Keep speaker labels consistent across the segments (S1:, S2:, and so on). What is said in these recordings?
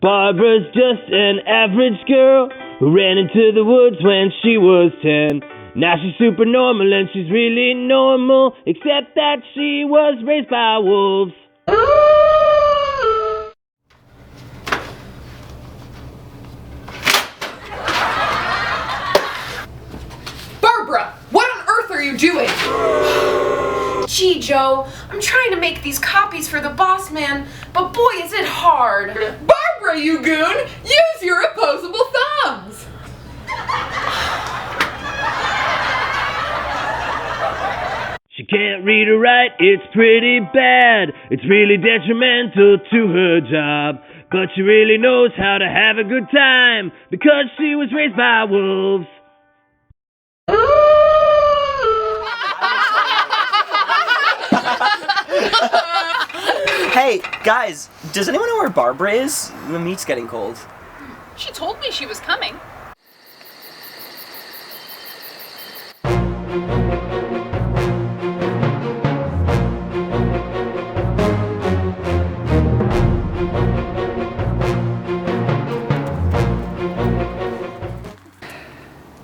S1: Barbara's just an average girl who ran into the woods when she was 10. Now she's super normal and she's really normal, except that she was raised by wolves.
S2: Barbara, what on earth are you doing? Gee, Joe, I'm trying to make these copies for the boss man, but boy, is it hard. Barbara, you goon! Use your opposable thumbs!
S1: She can't read or write, it's pretty bad. It's really detrimental to her job. But she really knows how to have a good time, because she was raised by wolves.
S3: Hey, guys, does anyone know where Barbara is? The meat's getting cold.
S4: She told me she was coming.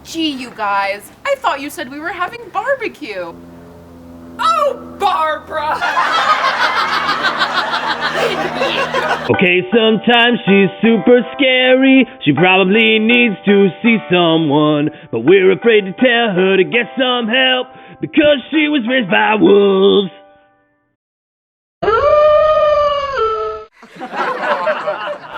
S4: Gee, you guys, I thought you said we were having barbecue.
S2: Oh, Barbara!
S1: Okay, sometimes she's super scary. She probably needs to see someone, but we're afraid to tell her to get some help, because she was raised by wolves.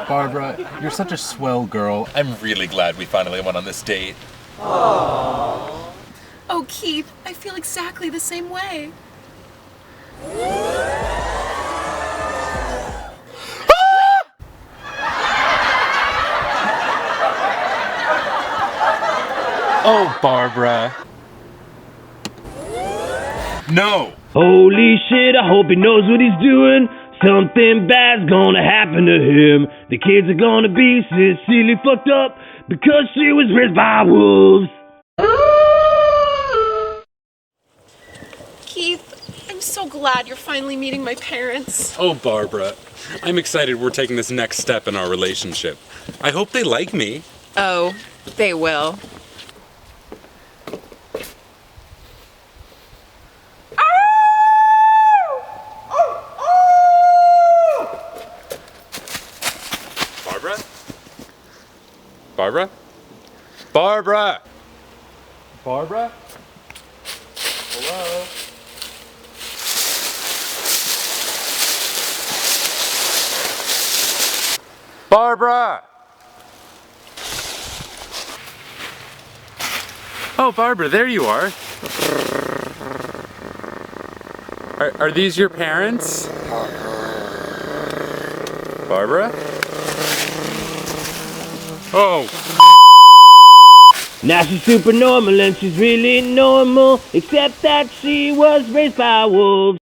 S5: Barbara, you're such a swell girl.
S6: I'm really glad we finally went on this date.
S4: Oh, Keith, I feel exactly the same way.
S5: Oh, Barbara.
S6: No!
S1: Holy shit, I hope he knows what he's doing. Something bad's gonna happen to him. The kids are gonna be sincerely fucked up, because she was raised by wolves.
S4: Keith, I'm so glad you're finally meeting my parents.
S7: Oh, Barbara, I'm excited we're taking this next step in our relationship. I hope they like me.
S4: Oh, they will.
S7: Barbara? Barbara? Barbara!
S5: Barbara? Hello?
S7: Barbara! Oh, Barbara, there you are. Are these your parents? Barbara? Oh.
S1: Now she's super normal and she's really normal, except that she was raised by wolves.